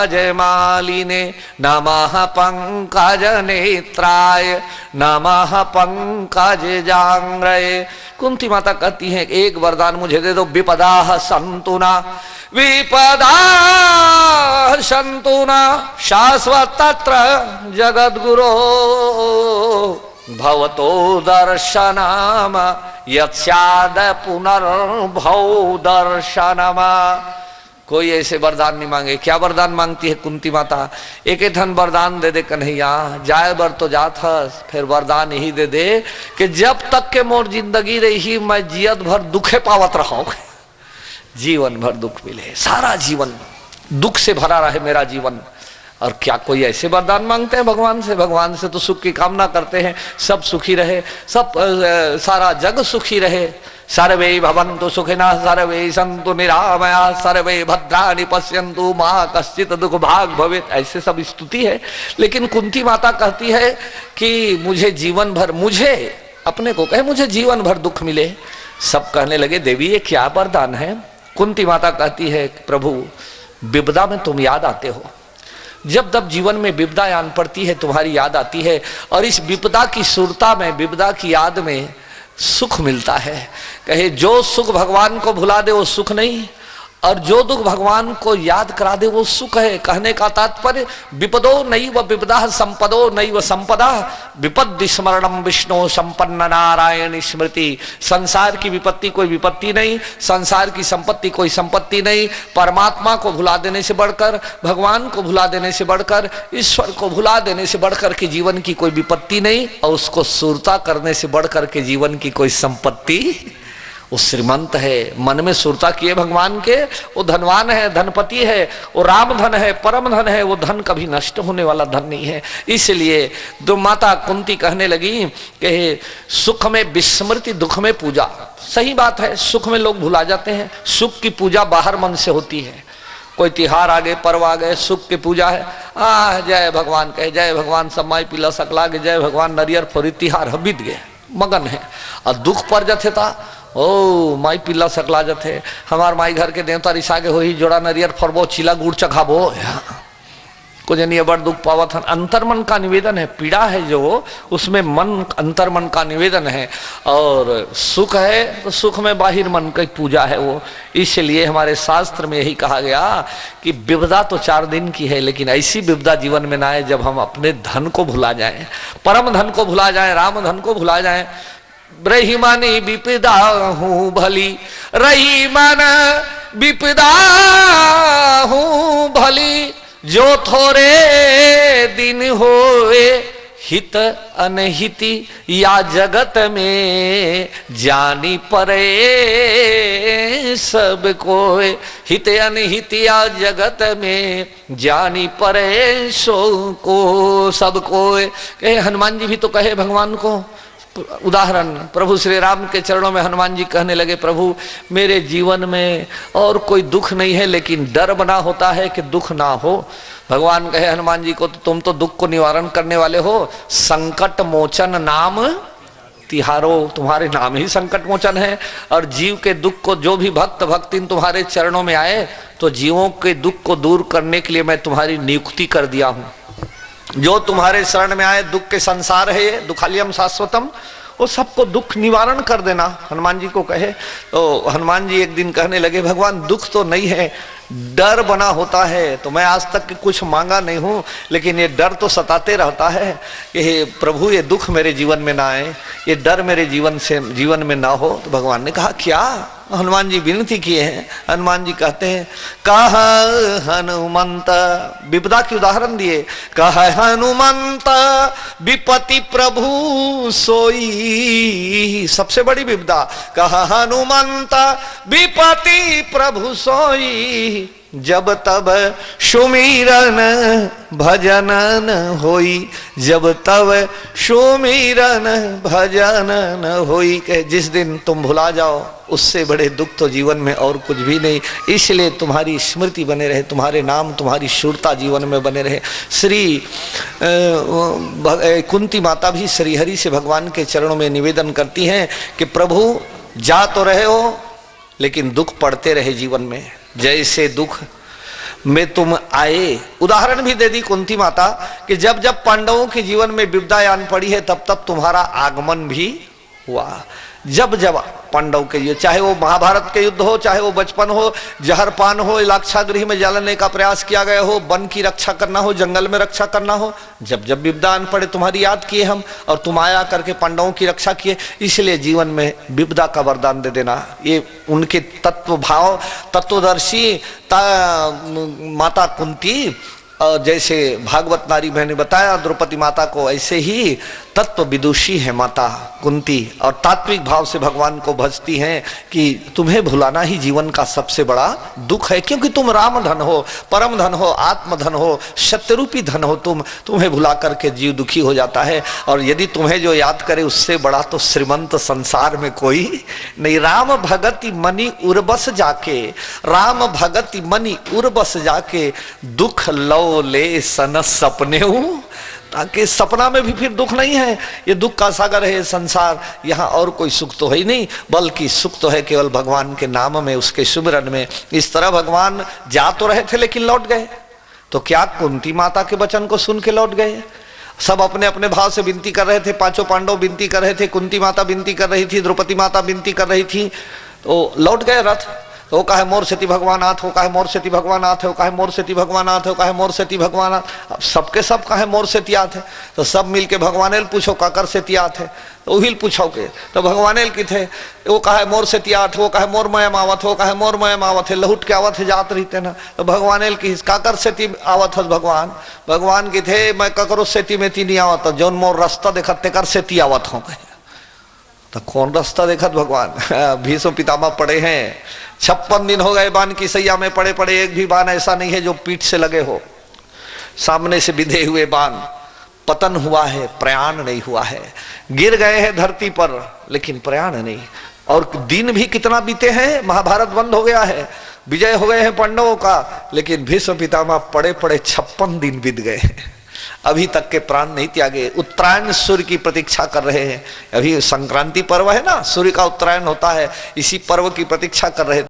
पंकज मालिने नमः पंकज नेत्राय नमः पंकज जांग्रये। कुंती माता कहती हैं एक वरदान मुझे दे दो, विपदा संतुना विपदा संतुना शाश्वत तत्र जगद्गुरो भवतो दर्शनम यत्स्याद पुनर्भव दर्शनम। कोई ऐसे वरदान नहीं मांगे। क्या वरदान मांगती है कुंती माता? एक धन वरदान दे दे कन्हैया, जाए बर तो जात हस, फिर वरदान यही दे दे कि जब तक के मोर जिंदगी रही मैं जियत भर दुखे पावत रहा, जीवन भर दुख मिले, सारा जीवन दुख से भरा रहे मेरा जीवन। और क्या कोई ऐसे वरदान मांगते हैं भगवान से? भगवान से तो सुख की कामना करते हैं, सब सुखी रहे, सब सारा जग सुखी रहे। सर्वे भवन्तु सुखिनः सर्वे सन्तु निरामयाः सर्वे भद्राणि पश्यन्तु मा कश्चित् दुःख भाग भवेत्, ऐसे सब स्तुति है। लेकिन कुंती माता कहती है कि मुझे जीवन भर, मुझे अपने को कहे मुझे जीवन भर दुख मिले। सब कहने लगे देवी ये क्या वरदान है? कुंती माता कहती है प्रभु विपदा में तुम याद आते हो, जब तब जीवन में विपदा आन पड़ती है तुम्हारी याद आती है, और इस विपदा की सुरता में, विपदा की याद में सुख मिलता है। कहे जो सुख भगवान को भुला दे वो सुख नहीं, और जो दुख भगवान को याद करा दे वो सुख है। कहने का तात्पर्य विपदो नैव विपदा संपदो नैव संपदा विपद्दि स्मरणम विष्णु संपन्न नारायण स्मृति। संसार की विपत्ति कोई विपत्ति नहीं, संसार की संपत्ति कोई संपत्ति नहीं। परमात्मा को भुला देने से बढ़कर, भगवान को भुला देने से बढ़कर, ईश्वर को भुला देने से बढ़कर के जीवन की कोई विपत्ति नहीं, और उसको सुरता करने से बढ़कर के जीवन की कोई संपत्ति। वो श्रीमंत है, मन में सुरता किए भगवान के, वो धनवान है, धनपति है, वो राम धन है, परम धन है, वो धन कभी नष्ट होने वाला धन नहीं है। इसलिए दो माता कुंती कहने लगी कि सुख में विस्मृति दुख में पूजा। सही बात है, सुख में लोग भुला जाते हैं, सुख की पूजा बाहर मन से होती है। कोई तिहार आ गए, पर्व आ गए, सुख की पूजा है, जय भगवान कहे, जय भगवान समाई पिला सकला के, जय भगवान नरियर फोरी, तिहार बीत गए, मगन है। और दुख पर जथे था ओ माई पिल्ला सकला जथे, हमार माई घर के देवता रिसा के हो ही जोड़ा नरियर फरबो चिला गुड़ चखाबो, कुछ नहीं बड़ दुख पावा था। अंतर्मन का निवेदन है, पीड़ा है जो उसमें मन अंतर्मन का निवेदन है, और सुख है तो सुख में बाहिर मन की पूजा है वो। इसलिए हमारे शास्त्र में यही कहा गया कि विपदा तो 4 दिन की है, लेकिन ऐसी विपदा जीवन में ना आए जब हम अपने धन को भुला जाएं, परम धन को भुला जाएं, राम धन को भुला जाएं। रही मानी विपदा हूँ भली, रही मन विपदा हूँ भली, जो थोड़े दिन होए हित अनहिति या जगत में जानी परे सब कोय। हित अनहित या जगत में जानी परे सो को सब कोय। कहे हनुमान जी भी तो कहे भगवान को, उदाहरण प्रभु श्री राम के चरणों में हनुमान जी कहने लगे प्रभु मेरे जीवन में और कोई दुख नहीं है, लेकिन डर बना होता है कि दुख ना हो। भगवान कहे हनुमान जी को तो तुम तो दुख को निवारण करने वाले हो, संकट मोचन नाम तिहारो, तुम्हारे नाम ही संकट मोचन है। और जीव के दुख को जो भी भक्त भक्तिन तुम्हारे चरणों में आए तो जीवों के दुख को दूर करने के लिए मैं तुम्हारी नियुक्ति कर दिया हूं। जो तुम्हारे शरण में आए, दुख के संसार है ये, दुखालियम शाश्वतम, वो सबको दुख निवारण कर देना हनुमान जी को कहे। तो हनुमान जी एक दिन कहने लगे भगवान दुख तो नहीं है, डर बना होता है। तो मैं आज तक कुछ मांगा नहीं हूं, लेकिन ये डर तो सताते रहता है कि हे प्रभु ये दुख मेरे जीवन में ना आए, ये डर मेरे जीवन में ना हो। तो भगवान ने कहा क्या? हनुमान जी विनती किए हैं। हनुमान जी कहते हैं कहा हनुमंत, विपदा की उदाहरण दिए, कहा हनुमंत विपत्ति प्रभु सोई, सबसे बड़ी विपदा, कहा हनुमंत विपत्ति प्रभु सोई, जब तब सुमिरन भजन न होई, जब तब सुमिरन भजन न होई। के जिस दिन तुम भुला जाओ उससे बड़े दुख तो जीवन में और कुछ भी नहीं। इसलिए तुम्हारी स्मृति बने रहे, तुम्हारे नाम तुम्हारी शूरता जीवन में बने रहे। श्री कुंती माता भी श्री हरि से भगवान के चरणों में निवेदन करती हैं कि प्रभु जा तो रहे हो लेकिन दुख पड़ते रहे जीवन में। जैसे दुख में तुम आए। उदाहरण भी दे दी कुंती माता कि जब जब पांडवों के जीवन में विपदायान पड़ी है तब तब तुम्हारा आगमन भी हुआ। जब जब पांडव के ये, चाहे वो महाभारत के युद्ध हो, चाहे वो बचपन हो, जहरपान हो, लाक्षागृह में जलाने का प्रयास किया गया हो, वन की रक्षा करना हो, जंगल में रक्षा करना हो, जब जब विपदा आन पड़े तुम्हारी याद किए हम और तुम आया करके पांडवों की रक्षा किए। इसलिए जीवन में विपदा का वरदान दे देना, ये उनके तत्व भाव तत्वदर्शी माता कुंती, जैसे भागवत नारी मैंने बताया द्रौपदी माता को, ऐसे ही तत्व विदुषी है माता कुंती और तात्विक भाव से भगवान को भजती हैं कि तुम्हें भुलाना ही जीवन का सबसे बड़ा दुख है, क्योंकि तुम राम धन हो, परम धन हो, आत्म धन हो, सत्यरूपी धन हो, तुम्हें भुला करके जीव दुखी हो जाता है। और यदि तुम्हें जो याद करे उससे बड़ा तो श्रीमंत संसार में कोई नहीं। राम भगति मनि उर्बस जाके, राम भगति मनि उर्बस जाके, दुख लो ले सन सपने हूं, ताकि सपना में भी फिर दुख नहीं है। ये दुख का सागर है संसार, यहाँ और कोई सुख तो है ही नहीं, बल्कि सुख तो है केवल भगवान के नाम में, उसके सुमिरन में। इस तरह भगवान जा तो रहे थे लेकिन लौट गए, तो क्या कुंती माता के वचन को सुन के लौट गए? सब अपने अपने भाव से विनती कर रहे थे, पांचों पांडव विनती कर रहे थे, कुंती माता विनती कर रही थी, द्रौपदी माता विनती कर रही थी, तो लौट गए रथ। तो वो कहे मोर सेती भगवान आथ, वो कहे मोर सेती भगवान आथ, वो कहे मोर सेती भगवान आथ, वो कहे मोर सेती भगवान आथ। अब सबके सब कहे मोर सेती आथ है, तो सब मिलके भगवानेल पूछो काकर सेती आथ है, तो उहिल पूछो के, तो भगवानेल की थे, वो कहे मोर सेती आठ, वो कहे मोर मयम आवत, वो कहे मोर मयम आवत है, लहुट के आवत है जात रहते ना, तो भगवानेल की काकर सेती आवत है भगवान, भगवान की थे मैं ककरो सेती में ती नहीं आवत, जौन मोर रास्ता देखत तेकर सेती आवत हो गए। तो कौन रास्ता देखत भगवान? भीष्म पितामह पड़े हैं, 56 दिन हो गए बाण की सैया में पड़े पड़े, एक भी बाण ऐसा नहीं है जो पीठ से लगे हो। सामने से बिधे हुए बाण, पतन हुआ है, प्रयाण नहीं हुआ है, गिर गए हैं धरती पर लेकिन प्रयाण नहीं। और दिन भी कितना बीते हैं, महाभारत बंद हो गया है, विजय हो गए हैं पांडवों का, लेकिन भीष्म पितामह पड़े पड़े 56 दिन बीत गए हैं, अभी तक के प्राण नहीं त्यागे। उत्तरायण सूर्य की प्रतीक्षा कर रहे हैं, अभी संक्रांति पर्व है ना, सूर्य का उत्तरायण होता है, इसी पर्व की प्रतीक्षा कर रहे